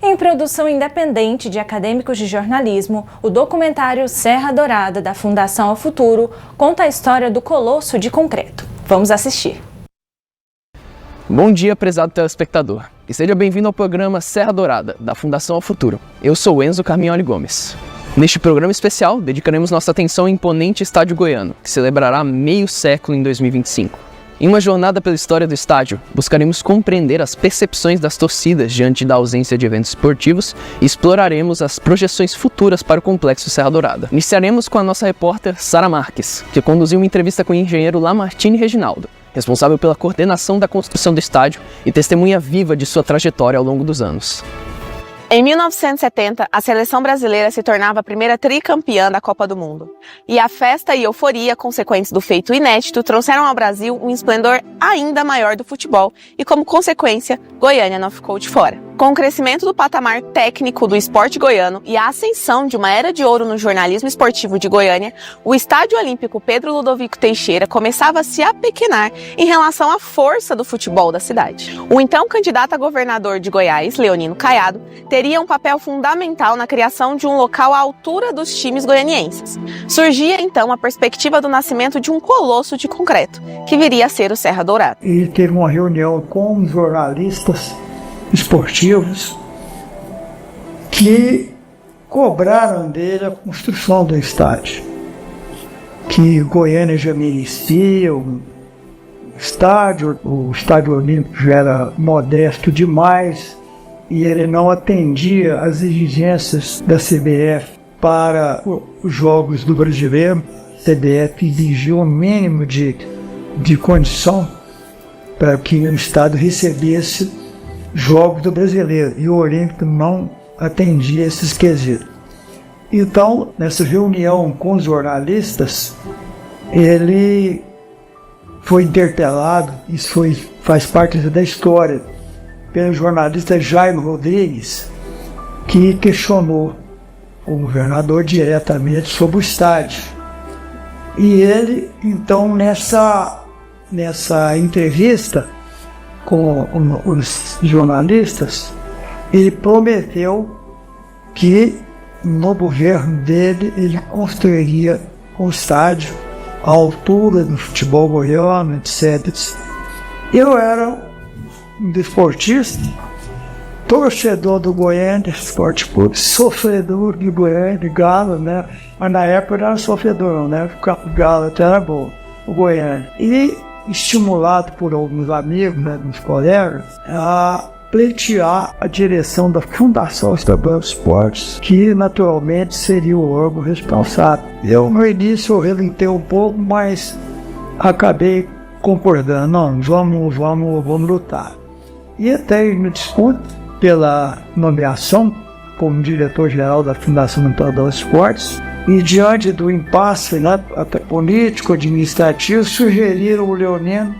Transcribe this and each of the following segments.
Em produção independente de acadêmicos de jornalismo, o documentário Serra Dourada, da Fundação ao Futuro, conta a história do Colosso de Concreto. Vamos assistir. Bom dia, prezado telespectador, e seja bem-vindo ao programa Serra Dourada, da Fundação ao Futuro. Eu sou Enzo Carmignoli Gomes. Neste programa especial, dedicaremos nossa atenção ao imponente estádio goiano, que celebrará meio século em 2025. Em uma jornada pela história do estádio, buscaremos compreender as percepções das torcidas diante da ausência de eventos esportivos e exploraremos as projeções futuras para o complexo Serra Dourada. Iniciaremos com a nossa repórter Sara Marques, que conduziu uma entrevista com o engenheiro Lamartine Reginaldo, responsável pela coordenação da construção do estádio e testemunha viva de sua trajetória ao longo dos anos. Em 1970, a seleção brasileira se tornava a primeira tricampeã da Copa do Mundo. E a festa e euforia consequentes do feito inédito trouxeram ao Brasil um esplendor ainda maior do futebol e, como consequência, Goiânia não ficou de fora. Com o crescimento do patamar técnico do esporte goiano e a ascensão de uma era de ouro no jornalismo esportivo de Goiânia, o Estádio Olímpico Pedro Ludovico Teixeira começava a se apequenar em relação à força do futebol da cidade. O então candidato a governador de Goiás, Leonino Caiado, teria um papel fundamental na criação de um local à altura dos times goianienses. Surgia então a perspectiva do nascimento de um colosso de concreto, que viria a ser o Serra Dourada. Ele teve uma reunião com os jornalistas esportivos que cobraram dele a construção do estádio, que Goiânia já merecia o estádio olímpico já era modesto demais e ele não atendia às exigências da CBF para os Jogos do Brasileiro. A CBF exigiu o mínimo de condição para que o estado recebesse Jogos do Brasileiro, e o Olímpico não atendia esses quesitos. Então, nessa reunião com os jornalistas, ele foi interpelado, isso faz parte da história, pelo jornalista Jairo Rodrigues, que questionou o governador diretamente sobre o estádio. E ele, então, nessa entrevista com os jornalistas, ele prometeu que no governo dele ele construiria um estádio à altura do futebol goiano, etc. Eu era um desportista, torcedor do Goiânia Esporte Clube, sofredor de Goiânia, de Galo, né? Mas na época eu não era sofredor, né? O Galo até era bom, o Goiânia. E estimulado por alguns amigos, né, dos colegas, a pleitear a direção da Fundação Estadual de Esportes, que naturalmente seria o órgão responsável. No início eu relutei um pouco, mas acabei concordando. Não, vamos lutar. E até me disputo pela nomeação como diretor-geral da Fundação Estadual de Esportes. E diante do impasse, né, até político, administrativo, sugeriram ao Leonino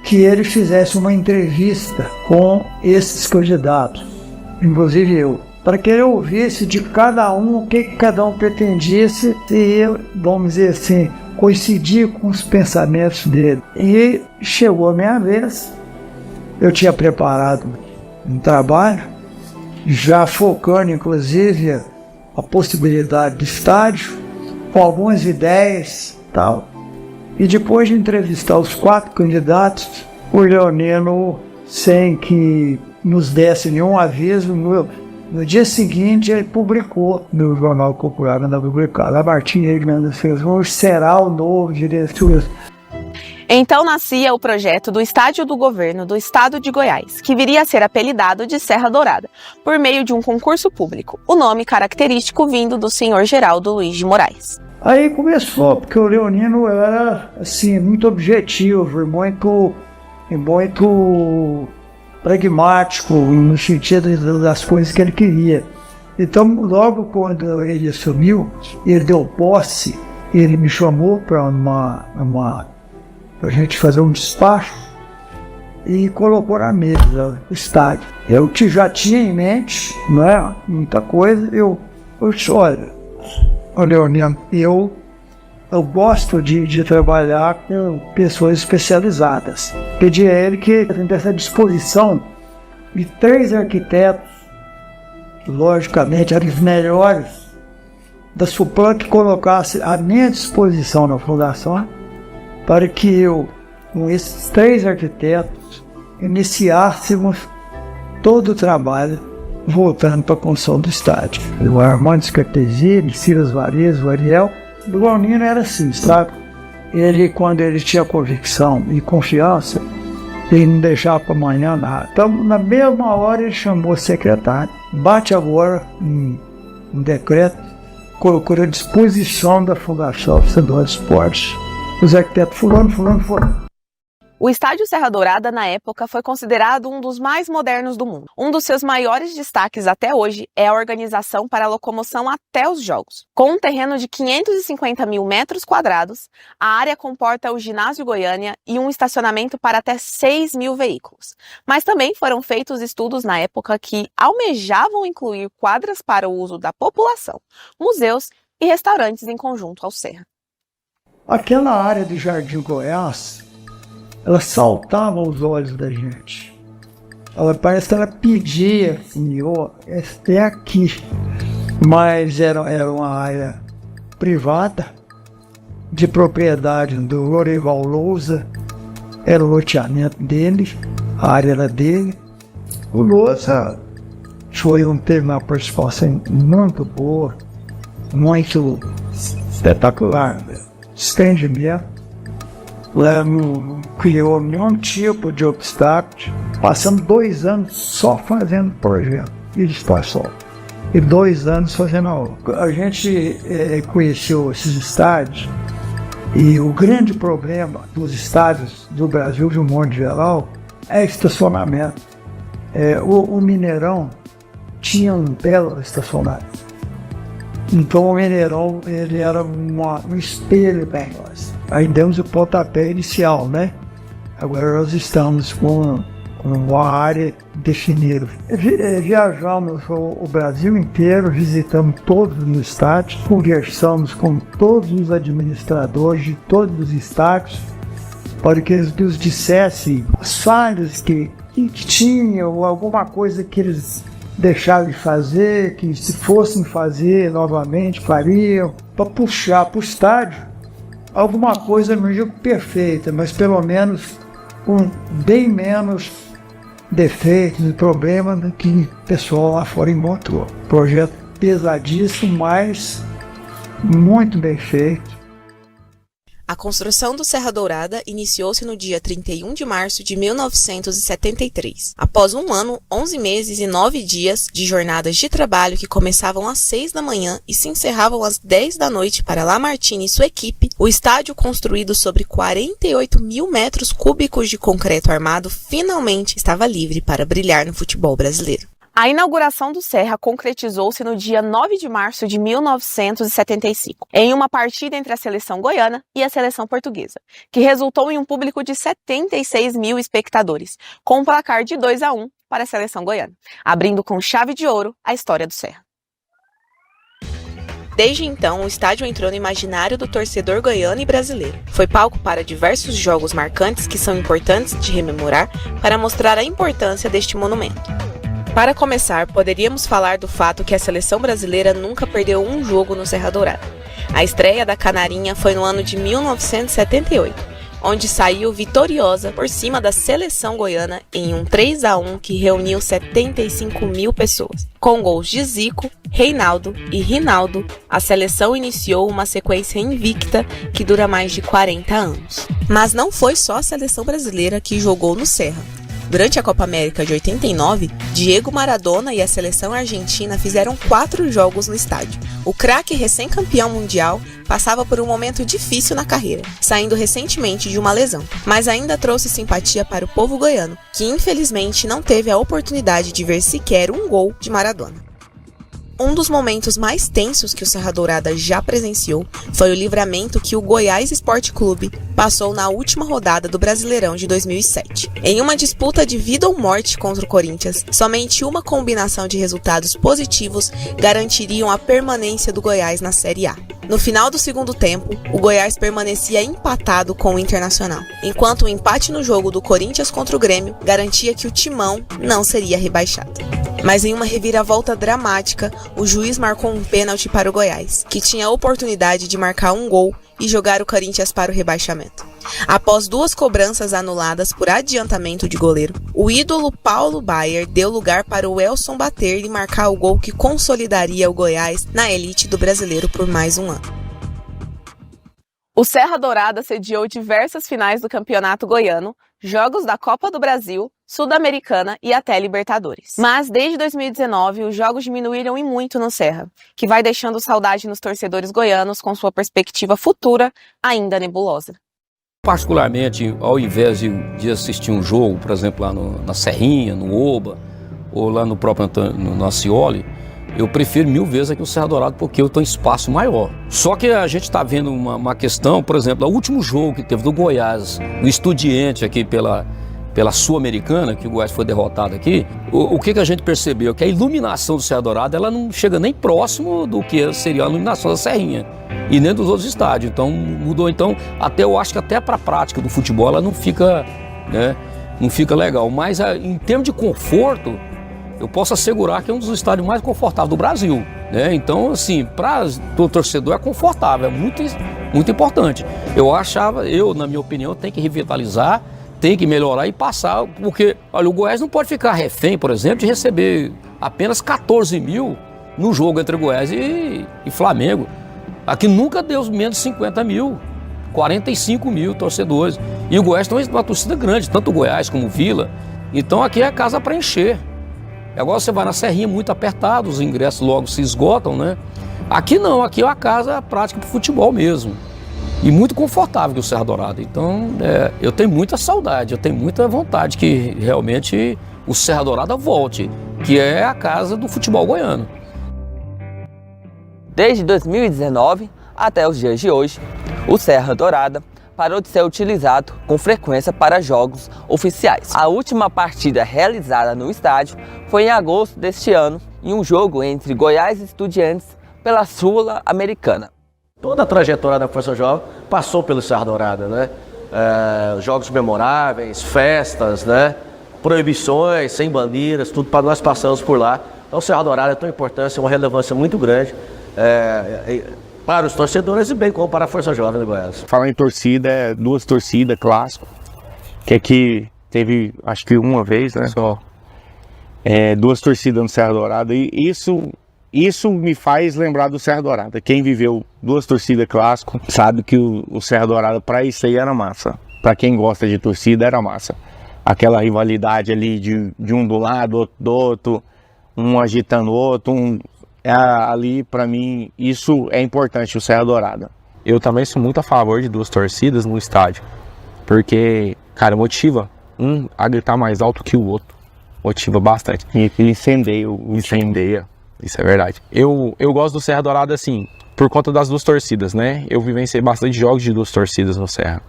que ele fizesse uma entrevista com esses candidatos, inclusive eu, para que ele ouvisse de cada um o que cada um pretendia, se eu, vamos dizer assim, coincidir com os pensamentos dele. E chegou a minha vez, eu tinha preparado um trabalho, já focando inclusive a possibilidade do estádio, com algumas ideias e tal. E depois de entrevistar os 4 candidatos, o Leonino, sem que nos desse nenhum aviso, no dia seguinte ele publicou no Jornal Popular, Lamartine Reginaldo será o novo diretor. Então nascia o projeto do Estádio do Governo do Estado de Goiás, que viria a ser apelidado de Serra Dourada, por meio de um concurso público, o nome característico vindo do senhor Geraldo Luiz de Moraes. Aí começou, porque o Leonino era assim, muito objetivo e muito pragmático no sentido das coisas que ele queria. Então, logo quando ele assumiu, ele deu posse, ele me chamou para a gente fazer um despacho e colocou na mesa o estádio. Eu já tinha em mente, não é, muita coisa, eu disse, olha, Leonino, eu gosto de trabalhar com pessoas especializadas. Pedi a ele que tivesse a disposição de 3 arquitetos logicamente, eram os melhores da SUPLAN que colocasse à minha disposição na fundação para que eu, com esses 3 arquitetos, iniciássemos todo o trabalho voltando para a construção do estádio. O Armando Scartesini, Silas Varese, o Ariel, o Leonino era assim, sabe? Ele, quando ele tinha convicção e confiança, ele não deixava para amanhã nada. Então, na mesma hora, ele chamou o secretário, bate agora um decreto, colocou à disposição da Fundação Estadual de Esportes os arquitetos fulano. O estádio Serra Dourada, na época, foi considerado um dos mais modernos do mundo. Um dos seus maiores destaques até hoje é a organização para a locomoção até os jogos. Com um terreno de 550 mil metros quadrados, a área comporta o Ginásio Goiânia e um estacionamento para até 6 mil veículos. Mas também foram feitos estudos na época que almejavam incluir quadras para o uso da população, museus e restaurantes em conjunto ao Serra. Aquela área do Jardim Goiás, ela saltava aos olhos da gente. Parece que ela pedia, Senhor, é aqui. Mas era uma área privada, de propriedade do Lorival Lousa, era o loteamento dele, a área era dele. O Lousa teve uma participação muito boa, muito espetacular, estendimento. Ela não criou nenhum tipo de obstáculo, passando 2 anos só fazendo projeto e disposição. E 2 anos fazendo aula. A gente conheceu esses estádios e o grande problema dos estádios do Brasil, de um modo geral, é estacionamento. O Mineirão tinha um belo estacionamento. Então o Mineirão ele era um espelho para nós. Aí demos o pontapé inicial, né? Agora nós estamos com uma área definida. Viajamos o Brasil inteiro, visitamos todos os estádios, conversamos com todos os administradores de todos os estádios, para que eles nos dissessem as falhas que tinham, alguma coisa que eles deixaram de fazer, que se fossem fazer novamente, fariam, para puxar para o estádio alguma coisa, não digo perfeita, mas pelo menos com bem menos defeitos e problemas do que o pessoal lá fora encontrou. Projeto pesadíssimo, mas muito bem feito. A construção do Serra Dourada iniciou-se no dia 31 de março de 1973, após 1 ano, 11 meses e 9 dias de jornadas de trabalho que começavam às 6 da manhã e se encerravam às 10 da noite para Lamartine e sua equipe. O estádio, construído sobre 48 mil metros cúbicos de concreto armado, finalmente estava livre para brilhar no futebol brasileiro. A inauguração do Serra concretizou-se no dia 9 de março de 1975, em uma partida entre a seleção goiana e a seleção portuguesa, que resultou em um público de 76 mil espectadores, com um placar de 2-1 para a seleção goiana, abrindo com chave de ouro a história do Serra. Desde então, o estádio entrou no imaginário do torcedor goiano e brasileiro. Foi palco para diversos jogos marcantes que são importantes de rememorar para mostrar a importância deste monumento. Para começar, poderíamos falar do fato que a seleção brasileira nunca perdeu um jogo no Serra Dourada. A estreia da Canarinha foi no ano de 1978, onde saiu vitoriosa por cima da seleção goiana em um 3-1 que reuniu 75 mil pessoas. Com gols de Zico, Reinaldo e Rinaldo, a seleção iniciou uma sequência invicta que dura mais de 40 anos. Mas não foi só a seleção brasileira que jogou no Serra. Durante a Copa América de 89, Diego Maradona e a seleção argentina fizeram 4 jogos no estádio. O craque recém-campeão mundial passava por um momento difícil na carreira, saindo recentemente de uma lesão, mas ainda trouxe simpatia para o povo goiano, que infelizmente não teve a oportunidade de ver sequer um gol de Maradona. Um dos momentos mais tensos que o Serra Dourada já presenciou foi o livramento que o Goiás Esporte Clube passou na última rodada do Brasileirão de 2007. Em uma disputa de vida ou morte contra o Corinthians, somente uma combinação de resultados positivos garantiriam a permanência do Goiás na Série A. No final do segundo tempo, o Goiás permanecia empatado com o Internacional, enquanto o empate no jogo do Corinthians contra o Grêmio garantia que o Timão não seria rebaixado. Mas em uma reviravolta dramática, o juiz marcou um pênalti para o Goiás, que tinha a oportunidade de marcar um gol e jogar o Corinthians para o rebaixamento. Após 2 cobranças anuladas por adiantamento de goleiro, o ídolo Paulo Baier deu lugar para o Elson bater e marcar o gol que consolidaria o Goiás na elite do brasileiro por mais um ano. O Serra Dourada sediou diversas finais do Campeonato Goiano, jogos da Copa do Brasil, Sul-Americana e até Libertadores. Mas desde 2019, os jogos diminuíram e muito no Serra, que vai deixando saudade nos torcedores goianos com sua perspectiva futura ainda nebulosa. Particularmente, ao invés de assistir um jogo, por exemplo, lá na Serrinha, no Oba, ou lá no próprio no Acioli, eu prefiro 1000 vezes aqui o Serra Dourada porque eu tenho espaço maior. Só que a gente está vendo uma questão, por exemplo, o último jogo que teve do Goiás, o Estudiante aqui pela Sul-Americana, que o Goiás foi derrotado aqui, o que a gente percebeu? Que a iluminação do Serra Dourada ela não chega nem próximo do que seria a iluminação da Serrinha e nem dos outros estádios. Então mudou. Então, eu acho que até para a prática do futebol ela não fica, né, não fica legal. Mas em termos de conforto, eu posso assegurar que é um dos estádios mais confortáveis do Brasil, né? Então, assim, para o torcedor é confortável, é muito importante. Na minha opinião, tem que revitalizar, tem que melhorar e passar, porque, olha, o Goiás não pode ficar refém, por exemplo, de receber apenas 14 mil no jogo entre Goiás e Flamengo. Aqui nunca deu menos de 50 mil, 45 mil torcedores. E o Goiás tem uma torcida grande, tanto o Goiás como o Vila. Então aqui é a casa para encher. Agora você vai na Serrinha muito apertado, os ingressos logo se esgotam, né? Aqui não, aqui é uma casa prática para o futebol mesmo. E muito confortável que o Serra Dourada. Então, eu tenho muita saudade, eu tenho muita vontade que realmente o Serra Dourada volte, que é a casa do futebol goiano. Desde 2019 até os dias de hoje, o Serra Dourada parou de ser utilizado com frequência para jogos oficiais. A última partida realizada no estádio foi em agosto deste ano, em um jogo entre Goiás e Estudiantes pela Sul-Americana. Toda a trajetória da Força Jovem passou pelo Serra Dourada, né? Jogos memoráveis, festas, né? Proibições, sem bandeiras, tudo para nós passamos por lá. Então o Serra Dourada tem uma importância, uma relevância muito grande para os torcedores e bem como para a Força Jovem do Goiás. Falar em torcida, 2 torcidas, clássico, que aqui teve, acho que uma vez, né? Só. 2 torcidas no Serra Dourada e isso me faz lembrar do Serra Dourada. Quem viveu 2 torcidas clássico sabe que o Serra Dourada, para isso aí, era massa. Para quem gosta de torcida, era massa. Aquela rivalidade ali de um do lado, outro do outro, um agitando o outro, ali, para mim, isso é importante, o Serra Dourada. Eu também sou muito a favor de 2 torcidas no estádio, porque, cara, motiva um a gritar mais alto que o outro. Motiva bastante. E ele incendeia. Isso é verdade. Eu gosto do Serra Dourada, assim, por conta das 2 torcidas, né? Eu vivenciei bastante jogos de 2 torcidas no Serra.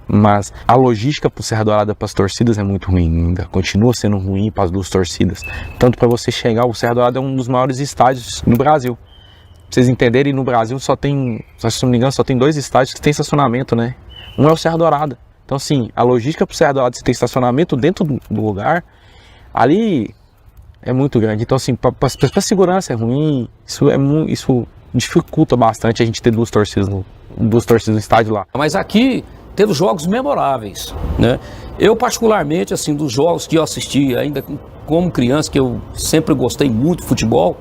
Mas a logística pro Serra Dourada para as torcidas é muito ruim ainda. Continua sendo ruim para as 2 torcidas. Tanto para você chegar, o Serra Dourada é um dos maiores estádios no Brasil. Pra vocês entenderem, no Brasil se não me engano, só tem 2 estádios que tem estacionamento, né? Um é o Serra Dourada. Então, assim, a logística pro Serra Dourada, se tem estacionamento dentro do lugar, ali é muito grande. Então, assim, para segurança é ruim. Isso dificulta bastante a gente ter 2 torcidas no estádio lá. Mas aqui teve jogos memoráveis, né? Eu particularmente, assim, dos jogos que eu assisti ainda como criança, que eu sempre gostei muito de futebol,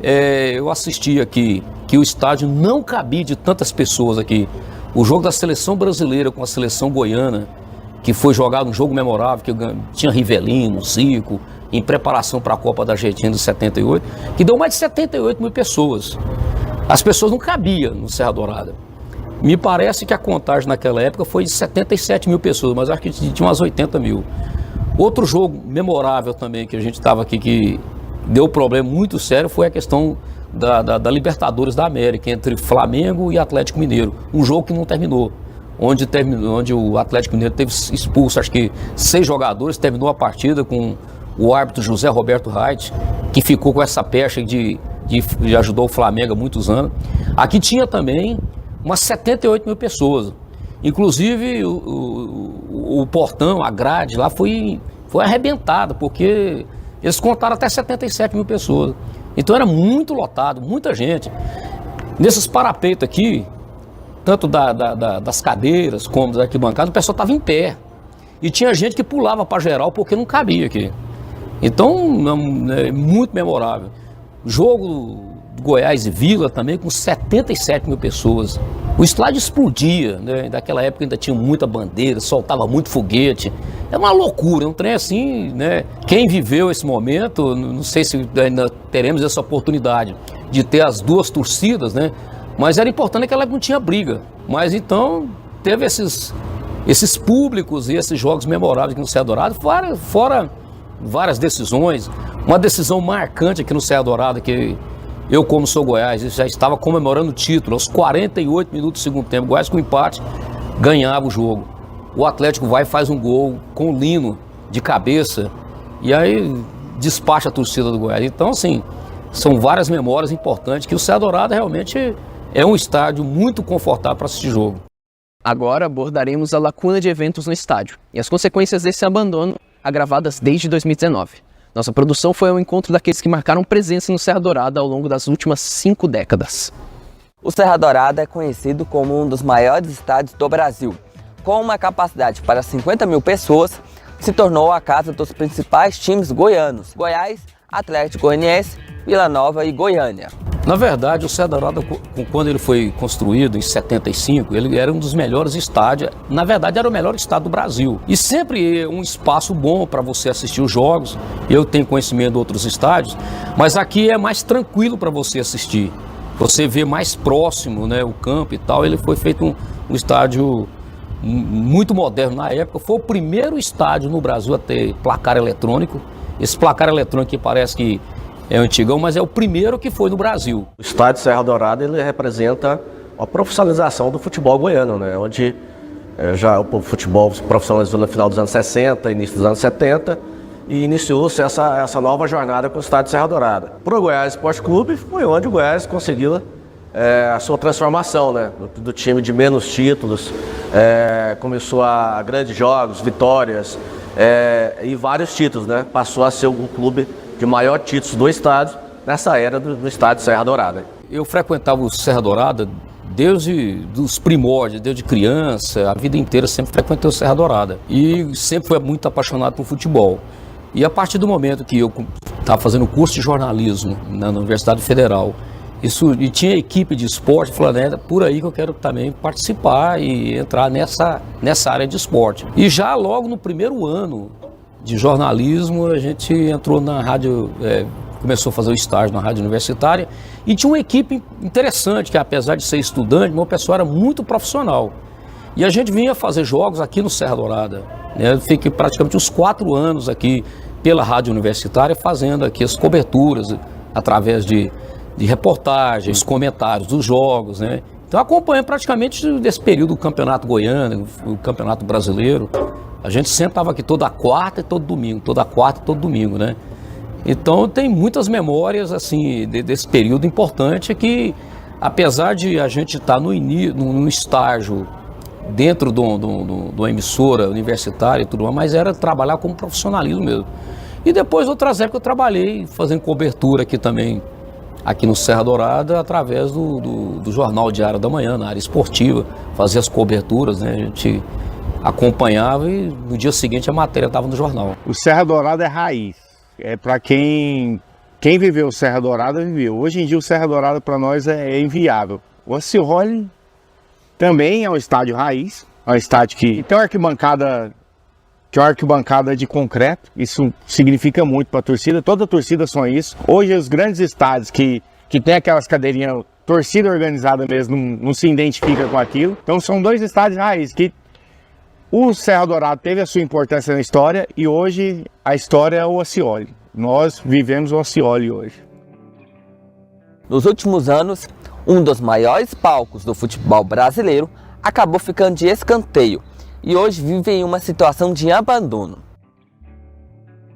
eu assisti aqui que o estádio não cabia de tantas pessoas aqui. O jogo da seleção brasileira com a seleção goiana, que foi jogado um jogo memorável, que tinha Rivelino, Zico, em preparação para a Copa da Argentina de 78, que deu mais de 78 mil pessoas. As pessoas não cabiam no Serra Dourada. Me parece que a contagem naquela época foi de 77 mil pessoas, mas acho que tinha umas 80 mil. Outro jogo memorável também que a gente estava aqui, que deu problema muito sério, foi a questão da Libertadores da América, entre Flamengo e Atlético Mineiro. Um jogo que não terminou, onde o Atlético Mineiro teve expulso, acho que 6 jogadores, terminou a partida com o árbitro José Roberto Reit, que ficou com essa pecha de ajudou o Flamengo há muitos anos. Aqui tinha também umas 78 mil pessoas. Inclusive o portão, a grade lá foi arrebentada, porque eles contaram até 77 mil pessoas. Então era muito lotado, muita gente. Nesses parapeitos aqui, tanto das cadeiras como das arquibancadas, o pessoal estava em pé. E tinha gente que pulava para geral porque não cabia aqui. Então, é muito memorável. Jogo do Goiás e Vila também com 77 mil pessoas. O estádio explodia, né? Naquela época ainda tinha muita bandeira, soltava muito foguete. É uma loucura, um trem assim, né? Quem viveu esse momento, não sei se ainda teremos essa oportunidade de ter as duas torcidas, né? Mas era importante que ela não tinha briga. Mas então teve esses públicos e esses jogos memoráveis aqui no Serra Dourada, fora várias decisões. Uma decisão marcante aqui no Serra Dourada, que eu, como sou Goiás, já estava comemorando o título. Aos 48 minutos do segundo tempo, Goiás com empate, ganhava o jogo. O Atlético vai e faz um gol com o Lino de cabeça e aí despacha a torcida do Goiás. Então, assim, são várias memórias importantes que o Serra Dourada realmente é um estádio muito confortável para assistir jogo. Agora abordaremos a lacuna de eventos no estádio e as consequências desse abandono agravadas desde 2019. Nossa produção foi ao encontro daqueles que marcaram presença no Serra Dourada ao longo das últimas 5 décadas. O Serra Dourada é conhecido como um dos maiores estádios do Brasil. Com uma capacidade para 50 mil pessoas, se tornou a casa dos principais times goianos: Goiás, Atlético Goianiense, Vila Nova e Goiânia. Na verdade, o Serra Dourada, quando ele foi construído em 75, ele era um dos melhores estádios. Na verdade, era o melhor estádio do Brasil. E sempre um espaço bom para você assistir os jogos. Eu tenho conhecimento de outros estádios, mas aqui é mais tranquilo para você assistir. Você vê mais próximo, né, o campo e tal. Ele foi feito um estádio muito moderno na época. Foi o primeiro estádio no Brasil a ter placar eletrônico. Esse placar eletrônico que parece que é antigão, mas é o primeiro que foi no Brasil. O estádio Serra Dourada, ele representa a profissionalização do futebol goiano, né? Onde já o futebol se profissionalizou no final dos anos 60, início dos anos 70, e iniciou-se essa nova jornada com o estádio Serra Dourada. Para o Goiás Esporte Clube, foi onde o Goiás conseguiu a sua transformação, né? Do time de menos títulos, começou a grandes jogos, vitórias e vários títulos, né? Passou a ser um clube de maior títulos do estádio, nessa era do estádio Serra Dourada. Eu frequentava o Serra Dourada desde os primórdios, desde criança, a vida inteira sempre frequentei o Serra Dourada. E sempre fui muito apaixonado por futebol. E a partir do momento que eu estava fazendo curso de jornalismo na Universidade Federal, e tinha equipe de esporte, falei, é por aí que eu quero também participar e entrar nessa área de esporte. E já logo no primeiro ano de jornalismo, a gente entrou na rádio, começou a fazer o estágio na rádio universitária e tinha uma equipe interessante, que apesar de ser estudante, meu pessoal era muito profissional. E a gente vinha fazer jogos aqui no Serra Dourada, né? Eu fiquei praticamente uns 4 anos aqui pela rádio universitária fazendo aqui as coberturas através de reportagens, comentários dos jogos, né? Então acompanhei praticamente desse período do Campeonato Goiano, o Campeonato Brasileiro. A gente sempre estava aqui toda quarta e todo domingo, né? Então tem muitas memórias assim desse período importante que, apesar de a gente estar no estágio dentro de uma emissora universitária e tudo mais, mas era trabalhar como profissionalismo mesmo. E depois, outras épocas, eu trabalhei fazendo cobertura aqui também, aqui no Serra Dourada, através do Jornal Diário da Manhã, na área esportiva, fazia as coberturas, né? A gente acompanhava e no dia seguinte a matéria estava no jornal. O Serra Dourada é raiz. É para quem viveu o Serra Dourada, viveu. Hoje em dia o Serra Dourada para nós é inviável. O Ancioli também é um estádio raiz, é um estádio que tem uma arquibancada de concreto. Isso significa muito para a torcida, toda a torcida sonha isso. Hoje os grandes estádios que tem aquelas cadeirinhas, torcida organizada mesmo, não se identifica com aquilo. Então são 2 estádios raiz que o Serra Dourada teve a sua importância na história e hoje a história é o Ancioli. Nós vivemos o Ancioli hoje. Nos últimos anos, um dos maiores palcos do futebol brasileiro acabou ficando de escanteio e hoje vive em uma situação de abandono.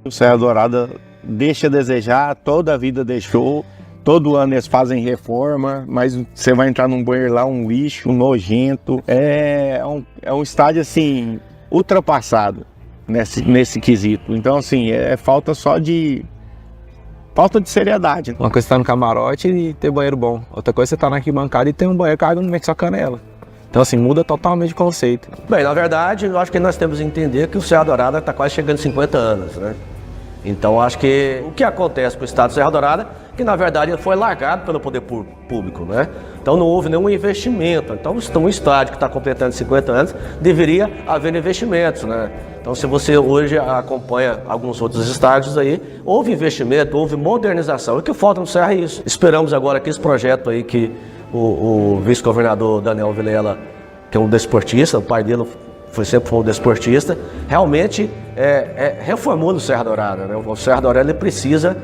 O Serra Dourada deixa a desejar, toda a vida deixou. Todo ano eles fazem reforma, mas você vai entrar num banheiro lá, um lixo, nojento. É um estádio, assim, ultrapassado nesse quesito. Então, assim, falta só de falta de seriedade. Uma coisa é estar no camarote e ter banheiro bom. Outra coisa é você estar na arquibancada e ter um banheiro com água no meio da sua canela. Então assim, muda totalmente o conceito. Bem, na verdade, eu acho que nós temos que entender que o Serra Dourada está quase chegando a 50 anos, né? Então, acho que o que acontece com o estado de Serra Dourada, que na verdade ele foi largado pelo poder público, né? Então não houve nenhum investimento. Então um estádio que está completando 50 anos, deveria haver investimentos, né? Então se você hoje acompanha alguns outros estádios aí, houve investimento, houve modernização. E o que falta no Serra é isso. Esperamos agora que esse projeto aí que o vice-governador Daniel Vilela, que é um desportista, o pai dele sempre foi um desportista, realmente reformou no Serra Dourada, né? O Serra Dourada ele precisa,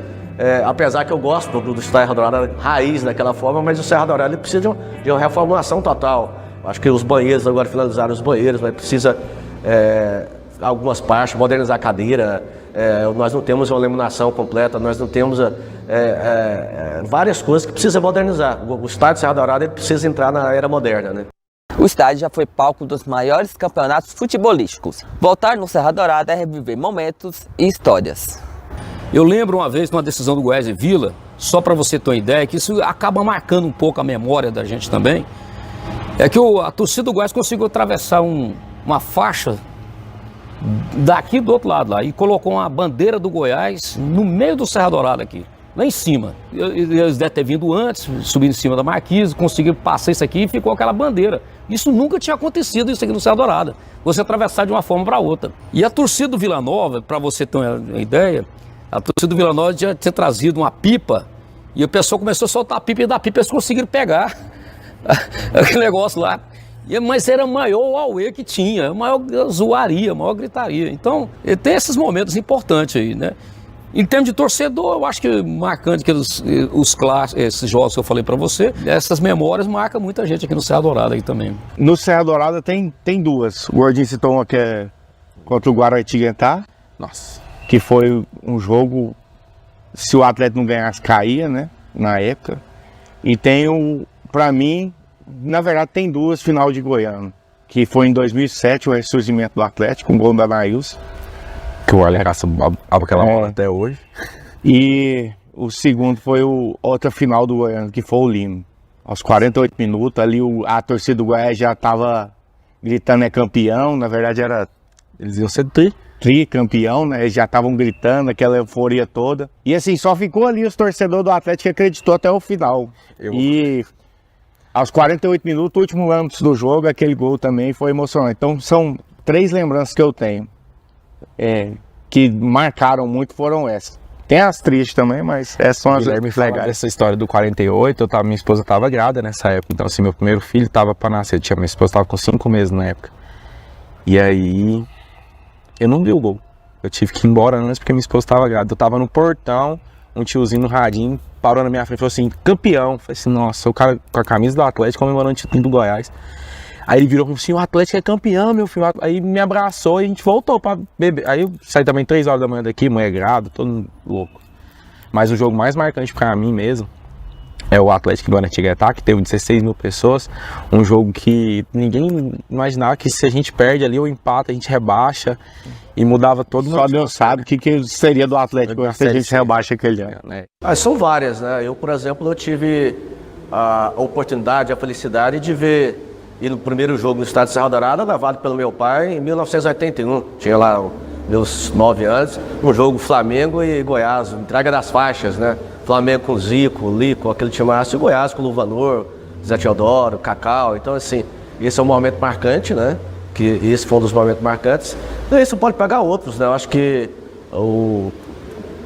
apesar que eu gosto do Serra Dourada raiz daquela forma, mas o Serra Dourada ele precisa de uma reformulação total. Acho que os banheiros, agora finalizaram os banheiros, mas precisa algumas partes, modernizar a cadeira, nós não temos uma iluminação completa, nós não temos várias coisas que precisa modernizar. O estádio de Serra Dourada ele precisa entrar na era moderna, né? O estádio já foi palco dos maiores campeonatos futebolísticos. Voltar no Serra Dourada é reviver momentos e histórias. Eu lembro uma vez, numa decisão do Goiás e Vila, só para você ter uma ideia, que isso acaba marcando um pouco a memória da gente também, é que a torcida do Goiás conseguiu atravessar uma faixa daqui do outro lado lá e colocou uma bandeira do Goiás no meio do Serra Dourada aqui, lá em cima. Eles devem ter vindo antes, subindo em cima da marquise, conseguiram passar isso aqui e ficou aquela bandeira. Isso nunca tinha acontecido, isso aqui no Serra Dourada. Você atravessar de uma forma para outra. E a torcida do Vila Nova, para você ter uma ideia, a torcida do Vila Nova já tinha trazido uma pipa e o pessoal começou a soltar a pipa e da pipa eles conseguiram pegar aquele negócio lá. Mas era o maior auê que tinha, a maior zoaria, a maior gritaria. Então, tem esses momentos importantes aí, né? Em termos de torcedor, eu acho que marcante que esses jogos que eu falei para você, essas memórias marcam muita gente aqui no Serra Dourada aí também. No Serra Dourada tem duas. O Gordinho citou uma que é contra o Guaratinguetá. Nossa. Que foi um jogo, se o Atlético não ganhasse, caía, né? Na época. E tem pra mim, na verdade tem duas, final de Goiânia. Que foi em 2007, o ressurgimento do Atlético, com o gol da Anaílson. Que o Arley Raça abre aquela bola até hoje. E o segundo foi outra final do Goiânia, que foi o Lino. Aos 48 minutos, ali a torcida do Goiás já estava gritando campeão, na verdade eles iam ser tricampeão, né? Eles já estavam gritando, aquela euforia toda. E assim, só ficou ali os torcedores do Atlético que acreditou até o final. E aos 48 minutos, o último lance do jogo, aquele gol também foi emocionante. Então são 3 lembranças que eu tenho. Que marcaram muito, foram essas. Tem as tristes também, mas essas são as legais. Essa história do 48, minha esposa estava grávida nessa época. Então assim, meu primeiro filho estava para nascer. Minha esposa estava com 5 meses na época. E aí, eu não vi o gol. Eu tive que ir embora antes porque minha esposa estava grávida. Eu estava no portão, um tiozinho no radinho parou na minha frente e falou assim, campeão. Eu falei assim, nossa, o cara com a camisa do Atlético comemorando o título do Goiás. Aí ele virou e falou assim, o Atlético é campeão, meu filho. Aí me abraçou e a gente voltou pra beber. Aí eu saí também 3 horas da manhã daqui, mulher grávida, todo louco. Mas o jogo mais marcante pra mim mesmo é o Atlético do Guaratinguetá, que teve 16 mil pessoas. Um jogo que ninguém imaginava que se a gente perde ali ou empata, a gente rebaixa e mudava todo mundo. Só Deus sabe o que seria do Atlético se a gente rebaixa aquele ano. Né? São várias, né? Eu, por exemplo, eu tive a oportunidade, a felicidade de ver e no primeiro jogo no estádio de Serra Dourada, levado pelo meu pai em 1981. Tinha lá meus 9 anos, um jogo Flamengo e Goiás, entrega das faixas, né? Flamengo com Zico, Lico, aquele timaço, e Goiás com Luvanor, Zé Teodoro, Cacau. Então, assim, esse é um momento marcante, né? Que esse foi um dos momentos marcantes. E aí você pode pegar outros, né? Eu acho que o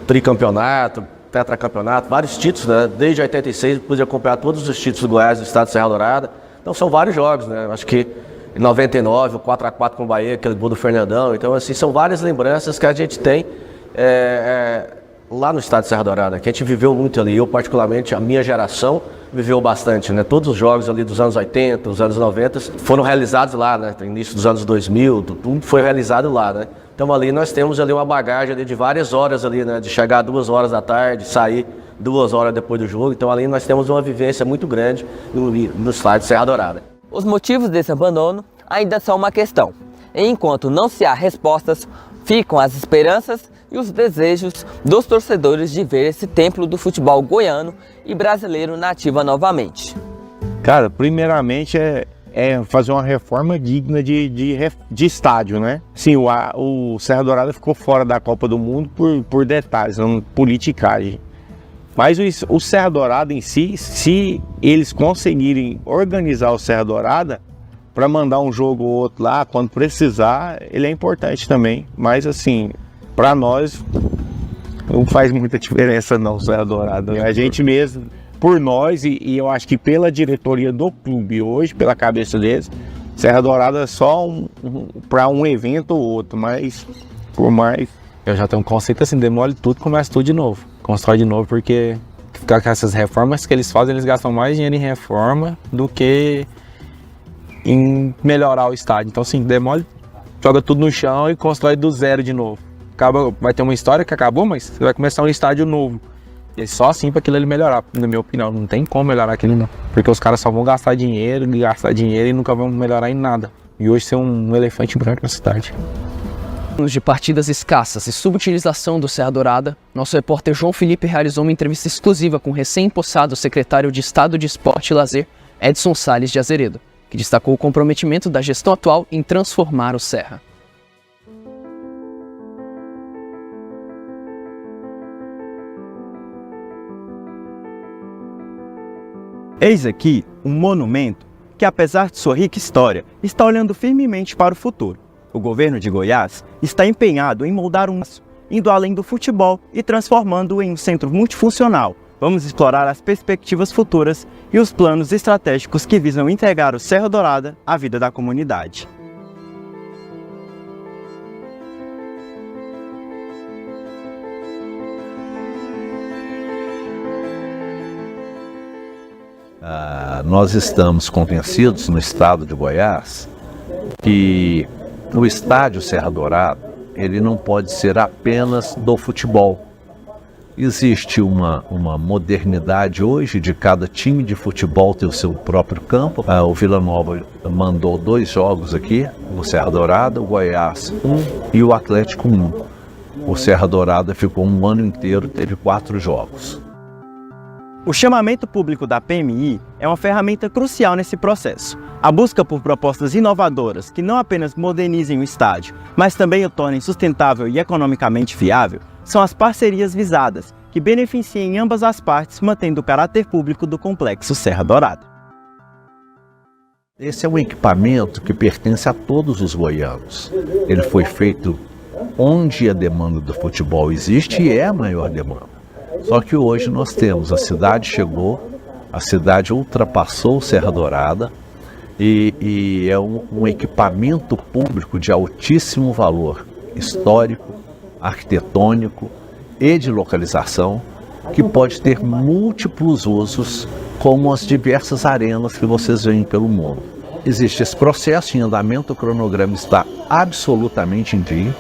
tricampeonato, tetracampeonato, vários títulos, né? Desde 86 eu pude acompanhar todos os títulos do Goiás do estado de Serra Dourada. Então são vários jogos, né? Acho que em 99, o 4x4 com o Bahia, aquele gol do Fernandão. Então, assim, são várias lembranças que a gente tem lá no estado de Serra Dourada, que a gente viveu muito ali. Eu, particularmente, a minha geração viveu bastante, né? Todos os jogos ali dos anos 80, dos anos 90 foram realizados lá, né? No início dos anos 2000, tudo foi realizado lá, né? Então ali nós temos ali uma bagagem ali de várias horas ali, né? De chegar 2 horas da tarde, sair 2 horas depois do jogo. Então ali nós temos uma vivência muito grande no estádio de Serra Dourada. Os motivos desse abandono ainda são uma questão. E enquanto não se há respostas, Ficam as esperanças e os desejos dos torcedores de ver esse templo do futebol goiano e brasileiro na ativa novamente. Cara, primeiramente é fazer uma reforma digna de estádio, né? Sim, o Serra Dourada ficou fora da Copa do Mundo por detalhes, não politicagem. Mas o Serra Dourada em si, se eles conseguirem organizar o Serra Dourada para mandar um jogo ou outro lá, quando precisar, ele é importante também. Mas assim, para nós não faz muita diferença não, o Serra Dourada. A gente mesmo, por nós e eu acho que pela diretoria do clube hoje, pela cabeça deles, Serra Dourada é só para um evento ou outro, mas por mais... Eu já tenho um conceito assim, demole tudo, começa tudo de novo. Constrói de novo, porque ficar com essas reformas que eles fazem, eles gastam mais dinheiro em reforma do que em melhorar o estádio. Então assim, demole, joga tudo no chão e constrói do zero de novo. Vai ter uma história que acabou, mas você vai começar um estádio novo. E é só assim para aquilo ali melhorar, na minha opinião. Não tem como melhorar aquilo não. Porque os caras só vão gastar dinheiro e nunca vão melhorar em nada. E hoje ser um elefante branco na cidade. Anos de partidas escassas e subutilização do Serra Dourada, nosso repórter João Felipe realizou uma entrevista exclusiva com o recém-impossado secretário de Estado de Esporte e Lazer, Edson Salles de Azeredo, que destacou o comprometimento da gestão atual em transformar o Serra. Eis aqui um monumento que, apesar de sua rica história, está olhando firmemente para o futuro. O governo de Goiás está empenhado em moldar indo além do futebol e transformando-o em um centro multifuncional. Vamos explorar as perspectivas futuras e os planos estratégicos que visam entregar o Serra Dourada à vida da comunidade. Nós estamos convencidos no estado de Goiás que o estádio Serra Dourada, ele não pode ser apenas do futebol. Existe uma modernidade hoje de cada time de futebol ter o seu próprio campo. O Vila Nova mandou 2 jogos aqui, o Serra Dourada, o Goiás 1 e o Atlético 1. O Serra Dourada ficou um ano inteiro, teve 4 jogos. O chamamento público da PMI é uma ferramenta crucial nesse processo. A busca por propostas inovadoras que não apenas modernizem o estádio, mas também o tornem sustentável e economicamente viável, são as parcerias visadas, que beneficiem ambas as partes, mantendo o caráter público do complexo Serra Dourada. Esse é um equipamento que pertence a todos os goianos. Ele foi feito onde a demanda do futebol existe e é a maior demanda. Só que hoje nós temos, a cidade chegou, a cidade ultrapassou o Serra Dourada e é um equipamento público de altíssimo valor histórico, arquitetônico e de localização, que pode ter múltiplos usos, como as diversas arenas que vocês veem pelo mundo. Existe esse processo em andamento, o cronograma está absolutamente em dia.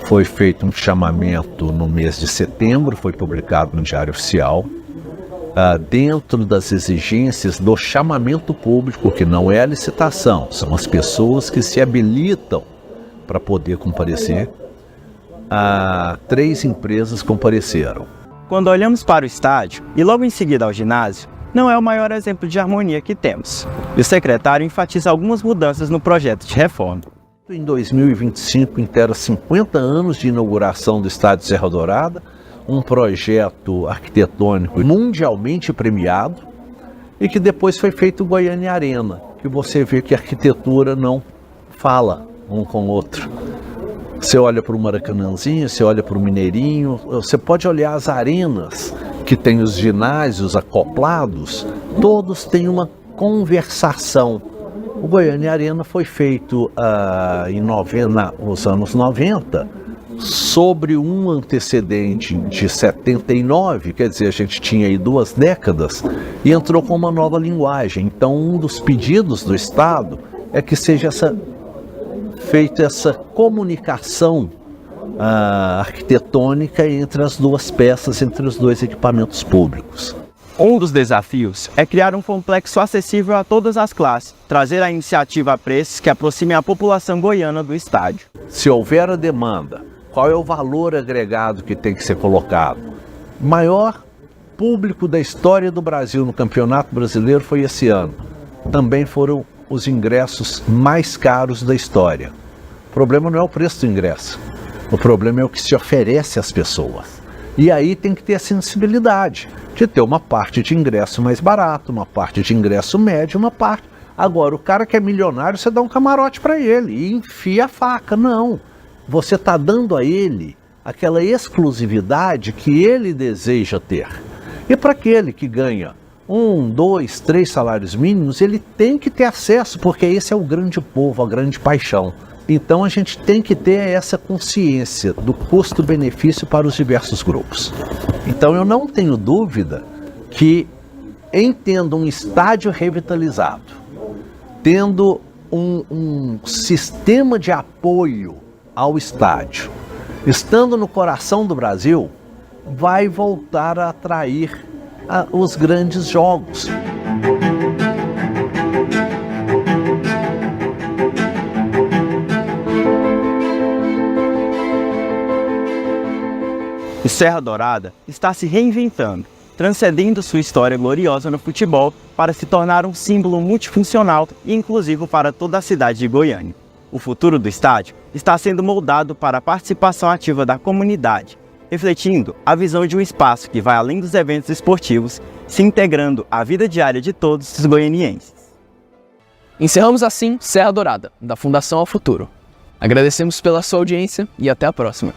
Foi feito um chamamento no mês de setembro, foi publicado no Diário Oficial, dentro das exigências do chamamento público, que não é a licitação, são as pessoas que se habilitam para poder comparecer. 3 empresas compareceram. Quando olhamos para o estádio e logo em seguida ao ginásio, não é o maior exemplo de harmonia que temos. E o secretário enfatiza algumas mudanças no projeto de reforma. Em 2025 inteira 50 anos de inauguração do estádio Serra Dourada, um projeto arquitetônico mundialmente premiado e que depois foi feito o Goiânia Arena, que você vê que a arquitetura não fala um com o outro. Você olha para o Maracanãzinho, você olha para o Mineirinho, você pode olhar as arenas que tem os ginásios acoplados, todos têm uma conversação. O Goiânia Arena foi feito nos anos 90, sobre um antecedente de 79, quer dizer, a gente tinha aí 2 décadas, e entrou com uma nova linguagem. Então, um dos pedidos do Estado é que seja feita essa comunicação arquitetônica entre as 2 peças, entre os 2 equipamentos públicos. Um dos desafios é criar um complexo acessível a todas as classes, trazer a iniciativa a preços que aproximem a população goiana do estádio. Se houver a demanda, qual é o valor agregado que tem que ser colocado? O maior público da história do Brasil no Campeonato Brasileiro foi esse ano. Também foram os ingressos mais caros da história. O problema não é o preço do ingresso, o problema é o que se oferece às pessoas. E aí tem que ter a sensibilidade de ter uma parte de ingresso mais barato, uma parte de ingresso médio, uma parte... Agora, o cara que é milionário, você dá um camarote para ele e enfia a faca. Não, você está dando a ele aquela exclusividade que ele deseja ter. E para aquele que ganha 1, 2, 3 salários mínimos, ele tem que ter acesso, porque esse é o grande povo, a grande paixão. Então a gente tem que ter essa consciência do custo-benefício para os diversos grupos. Então eu não tenho dúvida que, tendo um estádio revitalizado, tendo um sistema de apoio ao estádio, estando no coração do Brasil, vai voltar a atrair os grandes jogos. O Serra Dourada está se reinventando, transcendendo sua história gloriosa no futebol para se tornar um símbolo multifuncional e inclusivo para toda a cidade de Goiânia. O futuro do estádio está sendo moldado para a participação ativa da comunidade, refletindo a visão de um espaço que vai além dos eventos esportivos, se integrando à vida diária de todos os goianienses. Encerramos assim Serra Dourada, da Fundação ao Futuro. Agradecemos pela sua audiência e até a próxima.